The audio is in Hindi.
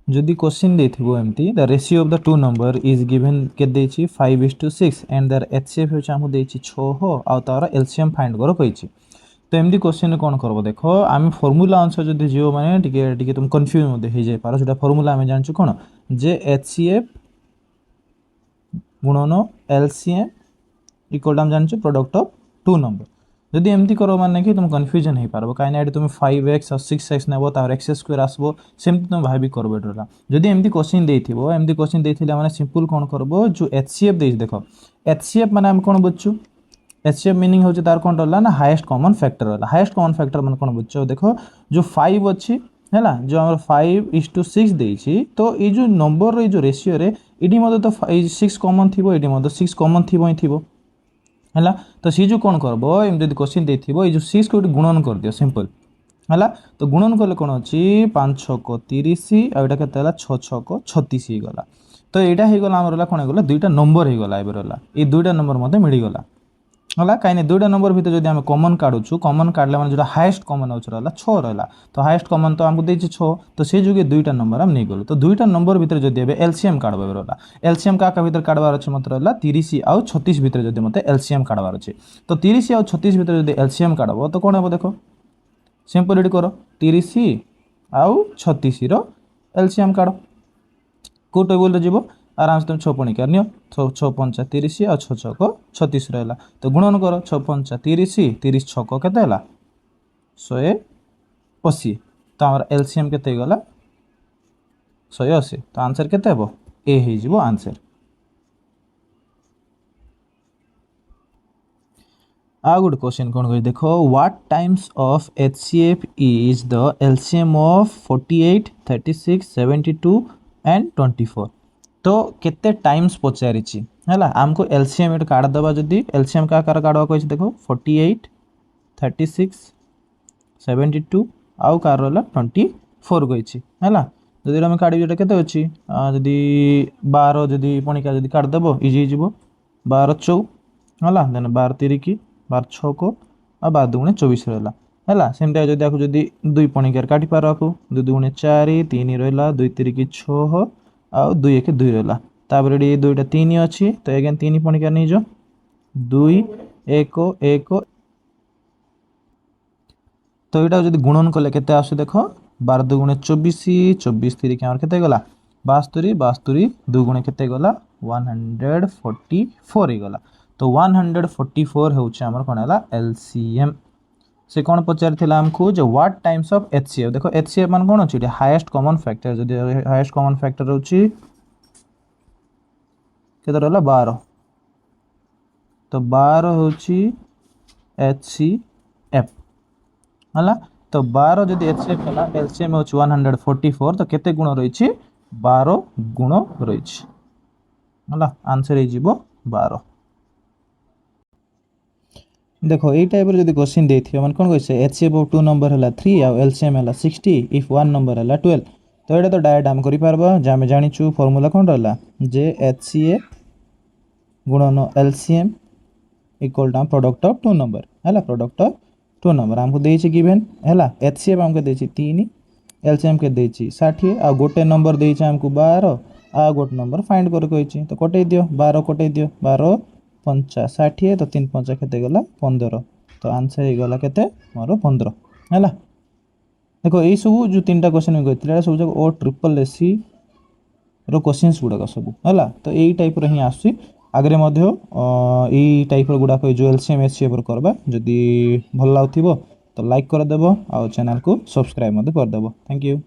जदि क्वेश्चन देथिबो एमती the ratio of the two number is given के देछि 5:6 एंड देयर एचसीएफ होछ हमु देछि 6 हो आ तार एलसीएम फाइंड करो कहिछि। तो एमती क्वेश्चन कोन करबो देखो आम फार्मूला आंसर जदि जियो माने टिके टिके तुम कंफ्यूज मते हे जाय पारो। सेटा फार्मूला हम जानछु कोन जे एचसीएफ गुणन एलसीएम इक्वल हम जानछु प्रोडक्ट ऑफ टू नंबर। जदि एमती करो माने कि तुम कंफ्यूजन हे पारबो काइना एडी तुम 5x और 6x नेबो तार x स्क्वायर आसबो सेमती तुम भाबी करबो एटला। जदि एमती क्वेश्चन देथिबो एमती क्वेश्चन देथिले माने सिंपल कोन करबो जो एचसीएफ देइछ देखो एचसीएफ माने हम कोन बुझछु एचसीएफ मीनिंग होचे तार कोन रहला ना हाईएस्ट कॉमन फैक्टर रहला। हाईएस्ट कॉमन फैक्टर माने कोन बुझছো देखो जो 5 अछि हैला जो हमर 5:6 देइछि तो ए जो नंबर रे जो रेशियो रे एडी मते तो 6 कॉमन थिबो एडी मते 6 कॉमन थिबो ही थिबो हैला। तो सी जो कोन करबो एम जदि क्वेश्चन देथिबो ए जो 6 को गुणन कर दियो सिंपल हैला। तो गुणन करले कोन अछि 5 6 को 30 आ एटा केते हला 6 6 को 36 ही गला। तो एटा हे गला हमर हला कोन गला दुईटा नंबर हे गला एबे रहला ए दुईटा नंबर मते मिली गला हला काइने दुईटा नंबर भितर जदि हम कॉमन काढुछु कॉमन काढले माने जोटा हाईएस्ट कॉमन होछ रहला 6 रहला। तो हाईएस्ट कॉमन तो हमको देछि 6 तो से जुगे दुईटा नंबर हम नै गलो। तो दुईटा नंबर भितर जदि एबे एलसीएम काढबे रहला एलसीएम का भितर काढबार अछि मत रहला 30 आ 36 भितर जदि मते एलसीएम काढबार अछि तो 30 आ 36 भितर जदि एलसीएम काढबो तो कोन हेबो देखो सिंपल एडी करो 30 आ 36 रो एलसीएम काढो को टेबल रे जिवो आराम से तुम 6 पणी कर नियो 6 5 30 और 6 6 को 36 रहला। तो गुणन करो 6 5 30 30 6 को केते हला 180। तो हमर एलसीएम केते गला 180। तो आंसर केते हेबो ए हे जिवो आंसर। आ गुड क्वेश्चन कोन कहि देखो what times of HCF is the LCM of 48 36 72 and 24। तो केते टाइम्स पचारिछि हैला हमको एलसीएम एट काढ दबा जदी एलसीएम का आकार काढवा कहै देखो 48 36 72 आउ कार रहला 24 कहै हैला। जदी हम काढी जेटा केते अछि जदी 12 जदी पणिका जदी काढ दबो इजी जिवो 12 4 हैला देन 12 3 की 12 6 को आ 12 दुगुणे 24 रहला हैला। सेमटा जदी आकु जदी 2 पणिका काढी पारो आकु 2 दुगुणे 4 3 रहला 2 3 की 6 आ 2 1 2 रहला तापर एडी दुईटा 3 अछि तो अगेन 3 पणिका नै जो 2 1 1 तो एटा जदी गुणन करले केते आसु देखो 12 दुगुणे 24 24 3 के हमर केते गला 72 72 दुगुणे केते गला 144 ही गला। तो 144 होउछ हमर कोन हला एलसीएम। से कोन पचार थिला हमको जे व्हाट टाइम्स ऑफ एचसीएफ देखो एचसीएफ मान कोन अछि हाईएस्ट कॉमन फैक्टर जदी हाईएस्ट कॉमन फैक्टर होछि केते रहला 12 तो 12 होछि एचसीएफ हला। तो 12 जदी एचसीएफ हला एलसीएम होछि 144 तो केते गुण रहिछि 12 गुण रहिछि हला आंसर हे जिवो 12। देखो ए टाइप रे जदी क्वेश्चन देथियो मन कोन कहै एचसीएफ ऑफ टू नंबर हला 3 आ एलसीएम हला 60 इफ वन नंबर हला 12। तो एटा तो डायरेक्ट हम करि पारबो जे हम जानिछु फार्मूला कोन रहला जे एचसीएफ गुणन LCM equal to product of two number हला प्रोडक्ट ऑफ टू नंबर हमको देछि गिवन हला एचसीएफ हमको देछि 3 एलसीएम के देछि 60 आ गोटे नंबर देछि हमको 12 आ गोटे नंबर फाइंड कर कहिछि तो कटै दियो 12 कटै दियो 12 5 60 तो 3 5 केते गला 15 तो आंसर हे गला केते मोर 15 हला। देखो ए सब जो तीनटा क्वेश्चन गइतले सब जक ओ ट्रिपल एससी रो क्वेश्चंस गुडा सब हला। तो एई टाइप रो ही आसी आगरे मध्य एई टाइप रो गुडा जो एलसीएम एचसीएफ पर करबा जदी भल लागथिबो तो लाइक कर देबो आ चैनल को सब्सक्राइब मते कर देबो। Thank you.